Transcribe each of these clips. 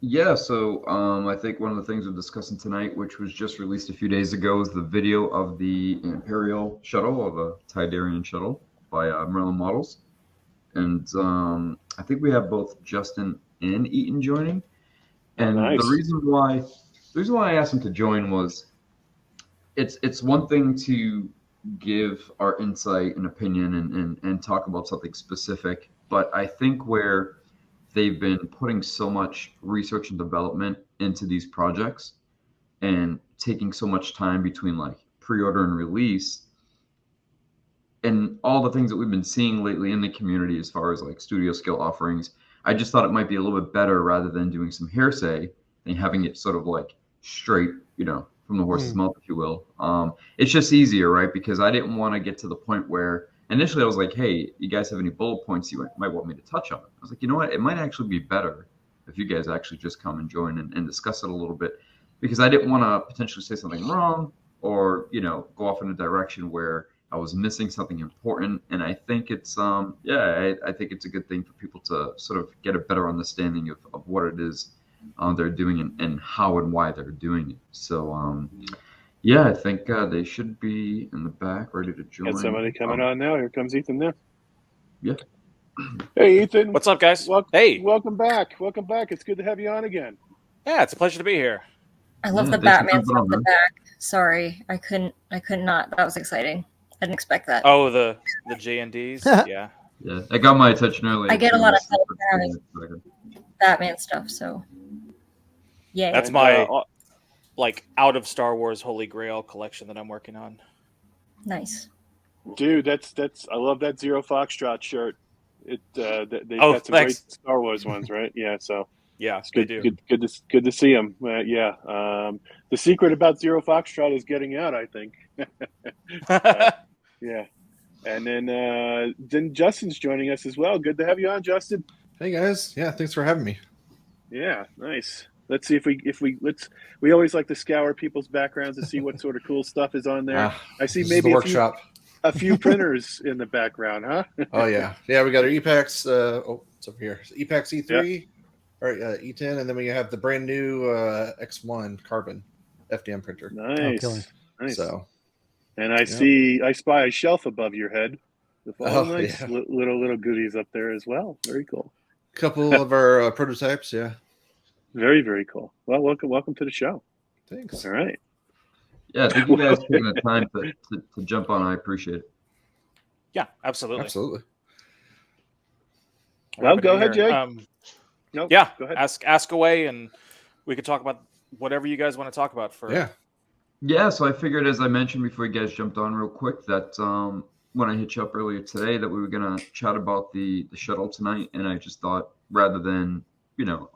Yeah, so I think one of the things we're discussing tonight, which was just released a few days ago, is the video of the Imperial Shuttle or the Tidarian Shuttle by Merlin Models. And I think we have both Justin and Eaton joining. Oh, And nice. the reason why I asked him to join was it's one thing to give our insight and opinion and talk about something specific, but I think where they've been putting so much research and development into these projects and taking so much time between like pre-order and release and all the things that we've been seeing lately in the community as far as like studio scale offerings, I just thought it might be a little bit better rather than doing some hearsay and having it sort of like straight, from the horse's Mm. mouth, if you will. It's just easier, right? Because I didn't want to get to the point where initially I was like, hey, you guys have any bullet points you might want me to touch on? I was like, you know what? It might actually be better if you guys actually just come and join and discuss it a little bit because I didn't want to potentially say something wrong or, go off in a direction where I was missing something important, and I think it's I think it's a good thing for people to sort of get a better understanding of what it is they're doing and how and why they're doing it. So yeah, I think they should be in the back, ready to Got join. somebody coming on now. Here comes Ethan there. Yeah, Hey, Ethan. What's up, guys? Hey. Welcome back. Welcome back. It's good to have you on again. Yeah, it's a pleasure to be here. I love Yeah, the thanks for Batman jumping stuff on, in the man. back. Sorry, I could not. That was exciting. I didn't expect that. Oh, the J&Ds? Yeah. Yeah, that got my attention earlier. I get a too, lot of just help for having seeing it. Batman stuff, so yay. That's And, my out of Star Wars Holy Grail collection that I'm working on. Nice. dude, that's I love that Zero Foxtrot shirt. They've Oh, got some great thanks. Star Wars ones, right? Yeah, so Yeah, it's they good, do. good to see them. Yeah, the secret about Zero Foxtrot is getting out, I think. Yeah, and then Justin's joining us as well. Good to have you on, Justin. Hey guys, yeah, thanks for having me. Yeah, nice. Let's see we always like to scour people's backgrounds to see what sort of cool stuff is on there. I see This is maybe the workshop. a few printers in the background, huh? Oh yeah, we got our EPAX. It's over here. So EPAX E3, or E10, and then we have the brand new X1 carbon FDM printer. Nice. Nice. So, and I spy a shelf above your head with all nice yeah. little goodies up there as well. Very cool. Couple of our prototypes. Yeah. Very, very cool. Well, welcome to the show. Thanks. All right. Yeah, thank you guys for taking the time to jump on. I appreciate it. Yeah, absolutely. Absolutely. Well, go ahead, Jay. No, go ahead. Ask away, and we could talk about whatever you guys want to talk about. Yeah, so I figured, as I mentioned before you guys jumped on real quick, that when I hit you up earlier today, that we were going to chat about the shuttle tonight. And I just thought, rather than,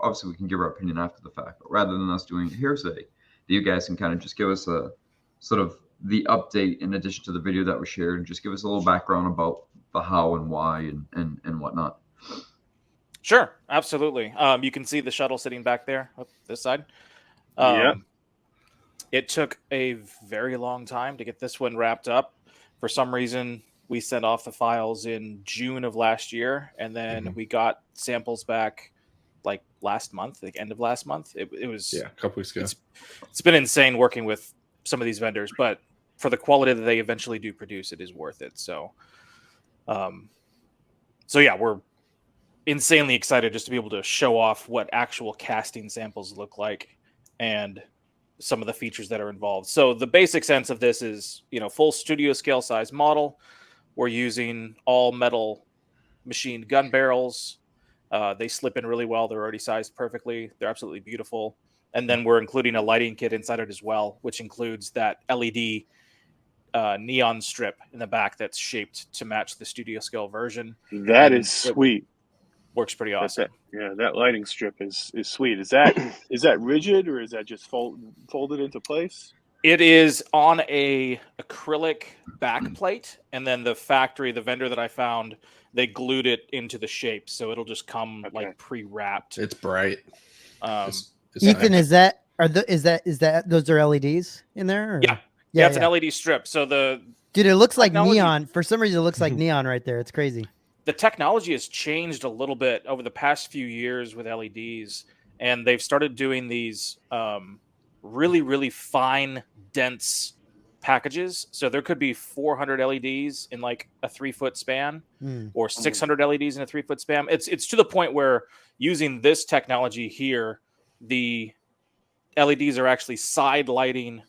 obviously we can give our opinion after the fact, but rather than us doing hearsay, that you guys can kind of just give us a sort of the update in addition to the video that was shared and just give us a little background about the how and why and whatnot. Sure, absolutely. You can see the shuttle sitting back there, this side. It took a very long time to get this one wrapped up. For some reason, we sent off the files in June of last year, and then we got samples back like last month, like end of last month. It was a couple weeks ago. It's been insane working with some of these vendors, but for the quality that they eventually do produce, it is worth it. So yeah, we're insanely excited just to be able to show off what actual casting samples look like and some of the features that are involved. So the basic sense of this is, full studio scale size model. We're using all metal machined gun barrels. They slip in really well. They're already sized perfectly. They're absolutely beautiful. And then we're including a lighting kit inside it as well, which includes that LED neon strip in the back that's shaped to match the studio scale version. That is sweet. Works pretty awesome. That lighting strip is sweet. Is that rigid or is that just folded into place? It is on a acrylic back plate, and then the vendor that I found, they glued it into the shape, so it'll just come like pre-wrapped. It's bright. Ethan, is that those are LEDs in there? Or? Yeah, it's an LED strip. So dude, it looks like neon. For some reason, it looks like neon right there. It's crazy. The technology has changed a little bit over the past few years with LEDs, and they've started doing these really, really fine, dense packages. So there could be 400 LEDs in like a 3-foot span, or 600 LEDs in a 3-foot span. It's to the point where using this technology here, the LEDs are actually side lighting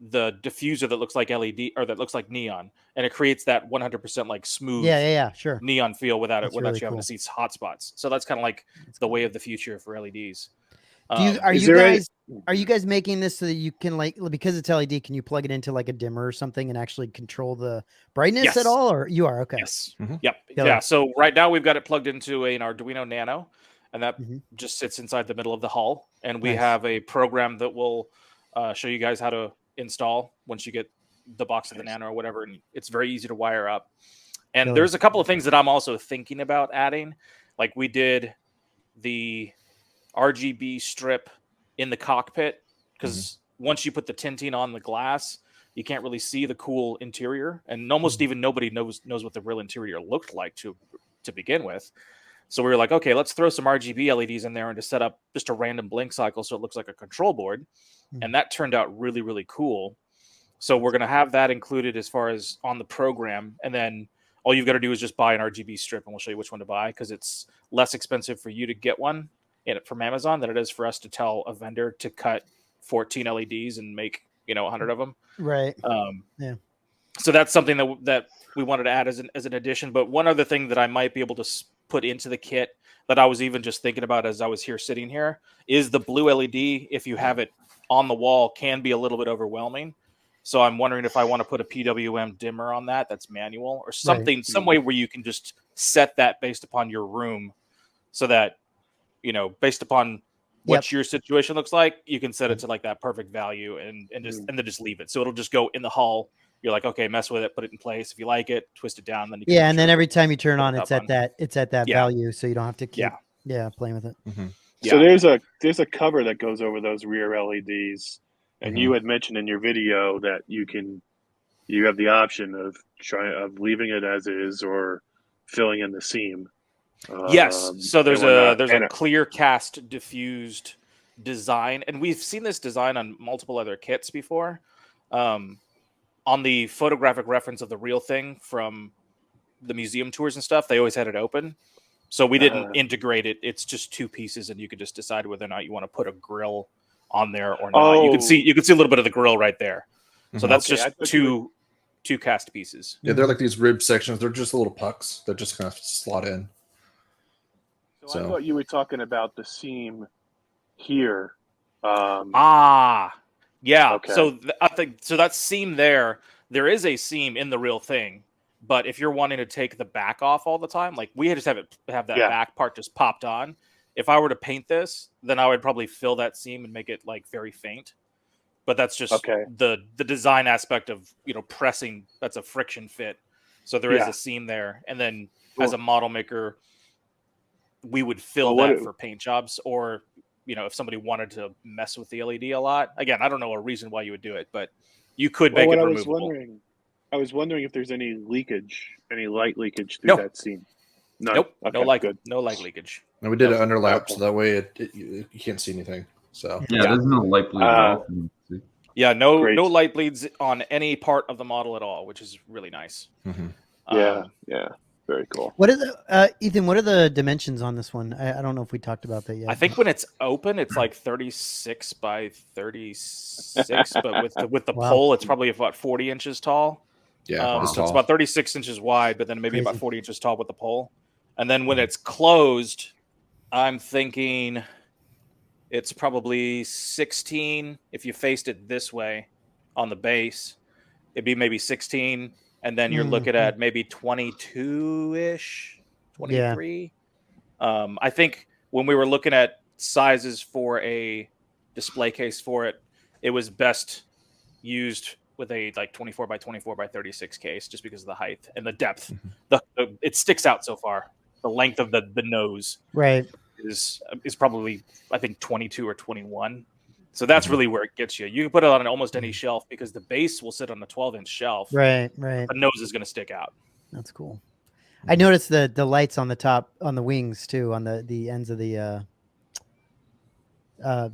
the diffuser that looks like LED or that looks like neon, and it creates that 100% like smooth sure neon feel without That's you really having cool. to see hot spots. So that's kind of like the way of the future for LEDs. Are you guys making this so that you can, like, because it's LED, can you plug it into like a dimmer or something and actually control the brightness at all? Or you are okay? Yes. Yep. Yeah. So right now we've got it plugged into an Arduino Nano, and that just sits inside the middle of the hull. And we have a program that will show you guys how to install once you get the box of the Nano or whatever. And it's very easy to wire up. And there's a couple of things that I'm also thinking about adding. Like we did the RGB strip in the cockpit, because once you put the tinting on the glass, you can't really see the cool interior, and almost even nobody knows what the real interior looked like to begin with. So we were like, okay, let's throw some RGB LEDs in there and just set up just a random blink cycle so it looks like a control board. And that turned out really, really cool. So we're going to have that included as far as on the program, and then all you've got to do is just buy an RGB strip, and we'll show you which one to buy, because it's less expensive for you to get one from Amazon than it is for us to tell a vendor to cut 14 LEDs and make 100 of them. Right. So that's something that we wanted to add as an addition. But one other thing that I might be able to put into the kit that I was even just thinking about as I was sitting here is the blue LED. If you have it on the wall, can be a little bit overwhelming. So I'm wondering if I want to put a PWM dimmer on that's manual, or something, some way where you can just set that based upon your room, so that based upon what your situation looks like, you can set it to like that perfect value and then just leave it. So it'll just go in the hull. You're like, okay, mess with it, put it in place. If you like it, twist it down. Then you can and then every time you turn on, it's at that Yeah. value, so you don't have to keep playing with it. So there's a cover that goes over those rear LEDs, and you had mentioned in your video that you have the option of leaving it as is or filling in the seam. Yes. So there's a clear cast diffused design, and we've seen this design on multiple other kits before. On the photographic reference of the real thing from the museum tours and stuff, they always had it open. So we didn't integrate it. It's just two pieces, and you could just decide whether or not you want to put a grill on there or not. You can see a little bit of the grill right there. So that's just two cast pieces. Yeah, they're like these rib sections. They're just little pucks that just kind of slot in. So I thought you were talking about the seam here. Yeah. Okay. So I think that seam there is a seam in the real thing. But if you're wanting to take the back off all the time, like we just have that back part just popped on. If I were to paint this, then I would probably fill that seam and make it like very faint. But that's just the design aspect of pressing. That's a friction fit. So there is a seam there, and then as a model maker, we would fill that for paint jobs, or if somebody wanted to mess with the LED a lot. Again, I don't know a reason why you would do it, but you could make it removable. I was wondering if there's any light leakage through that seam. No. Nope. Okay, no light leakage. And we did it underlap, so that way you can't see anything. So there's no light bleed. No light bleeds on any part of the model at all, which is really nice. Very cool. What are the Ethan? What are the dimensions on this one? I don't know if we talked about that yet. I think when it's open, it's like 36 by 36, but with the pole, it's probably about 40 inches tall. Yeah, so it's about 36 inches wide, but then maybe about 40 inches tall with the pole. And then when it's closed, I'm thinking it's probably 16. If you faced it this way on the base, it'd be maybe 16. And then you're looking at maybe 22-ish, 23. I think when we were looking at sizes for a display case for it, it was best used with a like 24 by 24 by 36 case, just because of the height and the depth. It sticks out so far. The length of the nose is probably, I think, 22 or 21. So that's really where it gets you. You can put it on almost any shelf, because the base will sit on a 12-inch shelf. Right. The nose is going to stick out. That's cool. I noticed the lights on the top, on the wings too, on the ends of the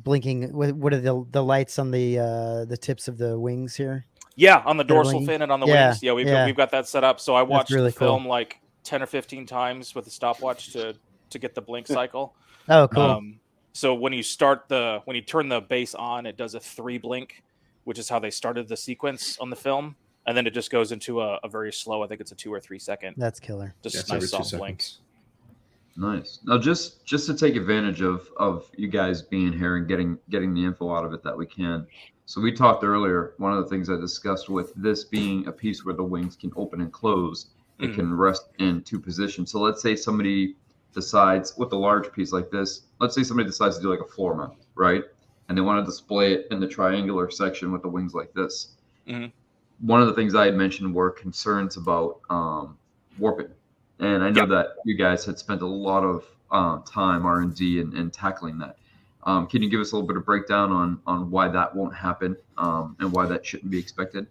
blinking. What are the lights on the tips of the wings here? Yeah, on the dorsal blinking? fin and on the Yeah, wings. Yeah, yeah. we've got that set up. So I watched really the film cool. like 10 or 15 times with a stopwatch to get the blink cycle. Oh, cool. So when you turn the base on, it does a 3 blink, which is how they started the sequence on the film, and then it just goes into a very slow. I think it's a 2 or 3 second. That's killer. Just Yeah, nice every 2 soft blink. seconds. Nice. Now, just to take advantage of you guys being here and getting the info out of it that we can. So we talked earlier. One of the things I discussed with this being a piece where the wings can open and close, it can rest in 2 positions. So let's say somebody decides with a large piece like this. Let's say somebody decides to do like a floor mount, right? And they want to display it in the triangular section with the wings like this. One of the things I had mentioned were concerns about warping. And I know that you guys had spent a lot of time R&D and tackling that. Can you give us a little bit of breakdown on why that won't happen and why that shouldn't be expected?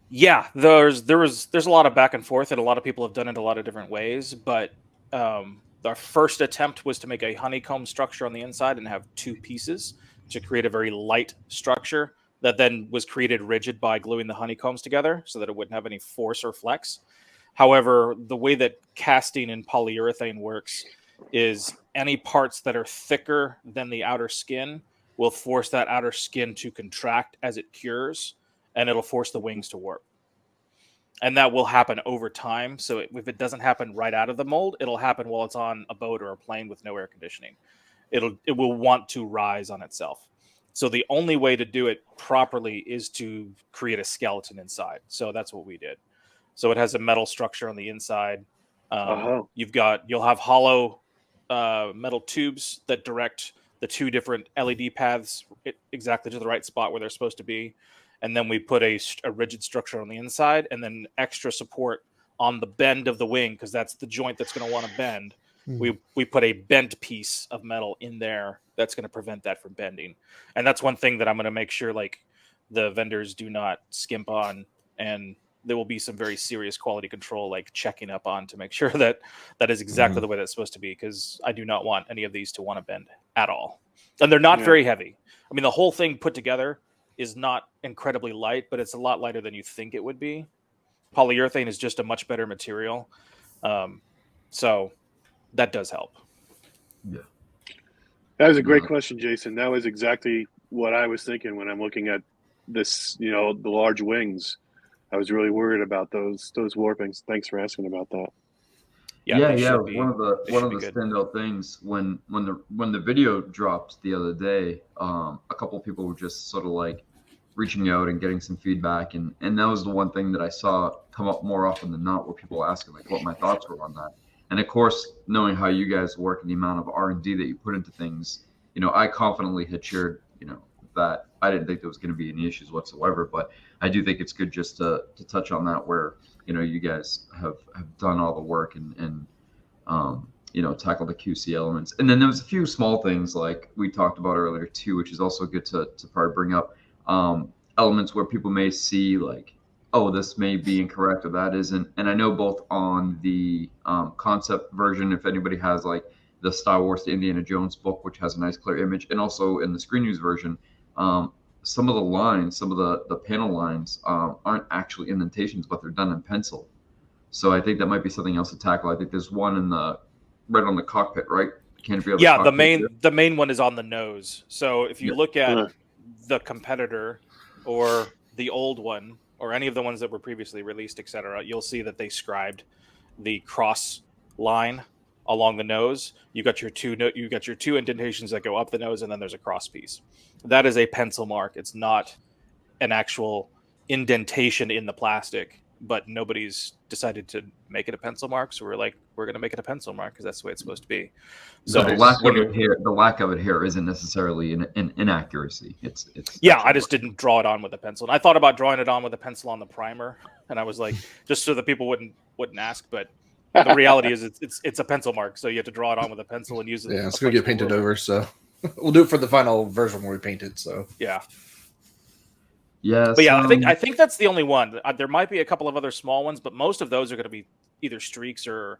Yeah, there's a lot of back and forth, and a lot of people have done it a lot of different ways. But our first attempt was to make a honeycomb structure on the inside and have 2 pieces to create a very light structure that then was created rigid by gluing the honeycombs together so that it wouldn't have any force or flex. However, the way that casting in polyurethane works is any parts that are thicker than the outer skin will force that outer skin to contract as it cures, and it'll force the wings to warp. And that will happen over time. So if it doesn't happen right out of the mold, it'll happen while it's on a boat or a plane with no air conditioning. It will want to rise on itself. So the only way to do it properly is to create a skeleton inside. So that's what we did. So it has a metal structure on the inside. You'll have hollow metal tubes that direct the 2 different LED paths exactly to the right spot where they're supposed to be. And then we put a rigid structure on the inside and then extra support on the bend of the wing, because that's the joint that's going to want to bend. We put a bent piece of metal in there that's going to prevent that from bending. And that's one thing that I'm going to make sure like the vendors do not skimp on, and there will be some very serious quality control, like checking up on to make sure that is exactly the way that's supposed to be, because I do not want any of these to want to bend at all. And they're not very heavy. I mean, the whole thing put together is not incredibly light, but it's a lot lighter than you think it would be. Polyurethane is just a much better material. So that does help. Yeah. That was a great question, Jason. That was exactly what I was thinking when I'm looking at this, the large wings. I was really worried about those warpings. Thanks for asking about that. Yeah. One of the standout things when the video dropped the other day, a couple of people were just sort of like reaching out and getting some feedback, and that was the one thing that I saw come up more often than not, where people were asking like what my thoughts were on that. And of course, knowing how you guys work and the amount of R&D that you put into things, I confidently had shared, that I didn't think there was going to be any issues whatsoever. But I do think it's good just to touch on that, where you guys have done all the work and tackle the QC elements. And then there was a few small things like we talked about earlier too, which is also good to probably bring up, elements where people may see like, oh, this may be incorrect or that isn't. And I know both on the concept version, if anybody has like the Star Wars to Indiana Jones book, which has a nice clear image, and also in the screen use version, some of the lines, some of the panel lines aren't actually indentations, but they're done in pencil. So I think that might be something else to tackle. I think there's one in right on the cockpit, right? The main one is on the nose. So if you look at the competitor or the old one or any of the ones that were previously released, etc., you'll see that they scribed the cross line along the nose. You got your two indentations that go up the nose, and then there's a cross piece. That is a pencil mark. It's not an actual indentation in the plastic, but nobody's decided to make it a pencil mark. So we're going to make it a pencil mark because that's the way it's supposed to be. So the lack of it here isn't necessarily an inaccuracy. It's I just didn't draw it on with a pencil. And I thought about drawing it on with a pencil on the primer, and I was like, just so that people wouldn't ask. But the reality is, it's a pencil mark, so you have to draw it on with a pencil and use it. Yeah, it's going to get painted over. So we'll do it for the final version where we paint it. So yeah. Yes, but yeah, I think that's the only one. There might be a couple of other small ones, but most of those are going to be either streaks or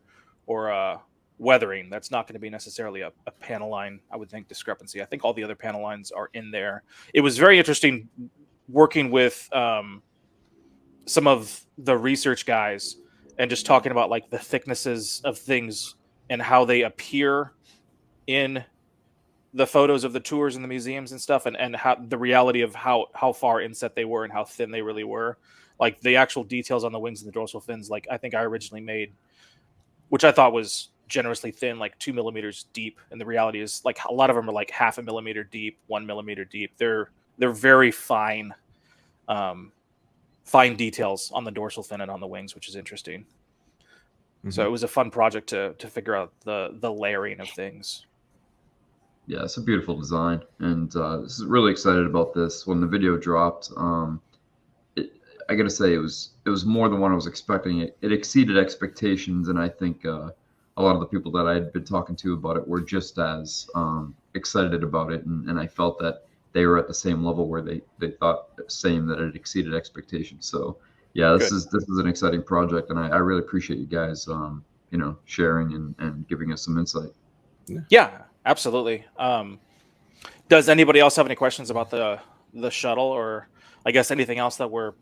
weathering. That's not going to be necessarily a panel line, I would think, discrepancy. I think all the other panel lines are in there. It was very interesting working with some of the research guys and just talking about like the thicknesses of things and how they appear in the photos of the tours and the museums and stuff, and how the reality of how far inset they were and how thin they really were. Like the actual details on the wings and the dorsal fins, like I think I originally made, which I thought was generously thin, like 2 millimeters deep. And the reality is like a lot of them are like 0.5 millimeter deep, 1 millimeter deep. They're very fine, fine details on the dorsal fin and on the wings, which is interesting. Mm-hmm. So it was a fun project to figure out the layering of things. Yeah, it's a beautiful design, and this is really excited about this. When the video dropped, I gotta say it was more than what I was expecting. It exceeded expectations, and I think a lot of the people that I had been talking to about it were just as excited about it, and I felt that they were at the same level where they thought the same, that it exceeded expectations. So yeah, this is an exciting project, and I really appreciate you guys sharing and giving us some insight. Yeah, absolutely. Does anybody else have any questions about the shuttle, or I guess anything else that we're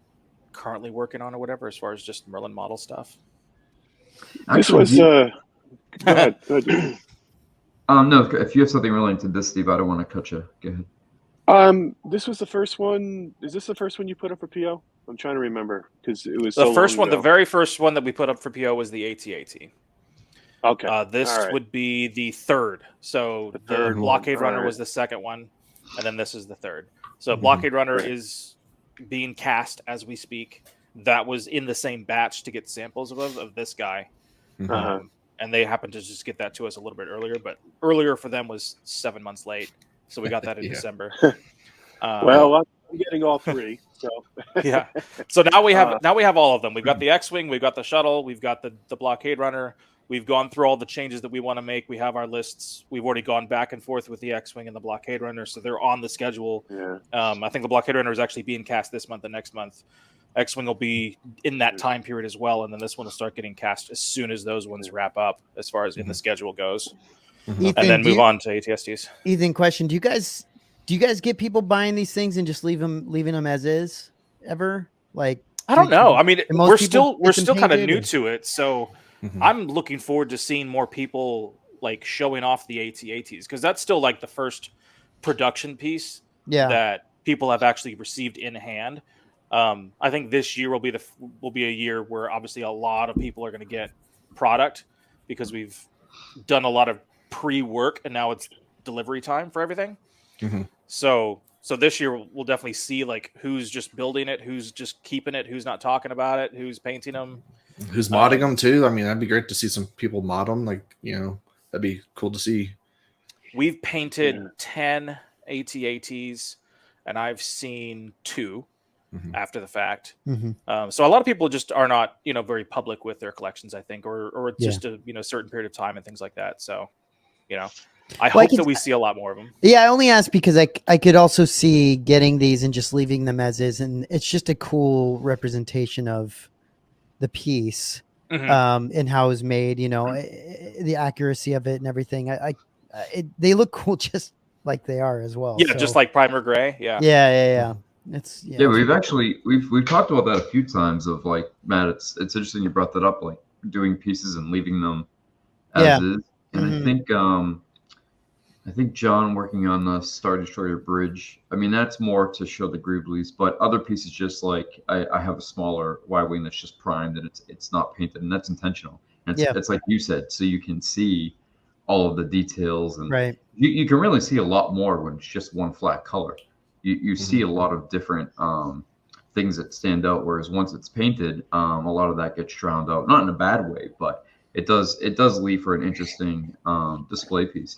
currently working on or whatever, as far as just Merlin model stuff? Actually, this was go ahead. No, if you have something relating to this, Steve, I don't want to cut you. Go ahead. This was the first one. Is this the first one you put up for PO? I'm trying to remember because it was the first one. The very first one that we put up for PO was the AT-AT. Okay. This would be the third. So the Blockade Runner was the second one, and then this is the third. So Blockade Runner is being cast as we speak. That was in the same batch to get samples of this guy. And they happened to just get that to us a little bit earlier, but earlier for them was 7 months late. So we got that in December. Well, I'm getting all three. So yeah. So now we have all of them. We've got the X-Wing, we've got the shuttle, we've got the Blockade Runner. We've gone through all the changes that we want to make. We have our lists. We've already gone back and forth with the X-Wing and the Blockade Runner, so they're on the schedule. Yeah. I think the Blockade Runner is actually being cast this month and next month. X-Wing will be in that time period as well, and then this one will start getting cast as soon as those ones wrap up, as far as in the schedule goes, Ethan, and then move on to ATSTs. Ethan, question: Do you guys get people buying these things and just leaving them as is ever? Like, I don't know. I mean, we're still kind of new or... to it, so I'm looking forward to seeing more people like showing off the AT-ATs, because that's still like the first production piece that people have actually received in hand. I think this year will be a year where obviously a lot of people are going to get product, because we've done a lot of pre-work and now it's delivery time for everything. So this year we'll definitely see like who's just building it, who's just keeping it, who's not talking about it, who's painting them, who's modding them too. I mean, that'd be great to see some people mod them. Like, that'd be cool to see. We've painted 10 AT-ATs, and I've seen 2 after the fact. So a lot of people just are not, very public with their collections, I think, or it's just a certain period of time and things like that. So, I hope that we see a lot more of them. Yeah, I only asked because I could also see getting these and just leaving them as is, and it's just a cool representation of the piece and how it was made. The accuracy of it and everything. They look cool just like they are as well. Yeah, just like primer gray. Yeah. It's we've talked about that a few times. Of like, Matt, it's interesting you brought that up, like doing pieces and leaving them as is. And I think John working on the Star Destroyer bridge. I mean, that's more to show the groove release, but other pieces, just like I have a smaller Y-wing that's just primed and it's not painted, and that's intentional. And it's like you said, so you can see all of the details, and you can really see a lot more when it's just one flat color. You see a lot of different things that stand out, whereas once it's painted, a lot of that gets drowned out. Not in a bad way, but it does leave for an interesting display piece.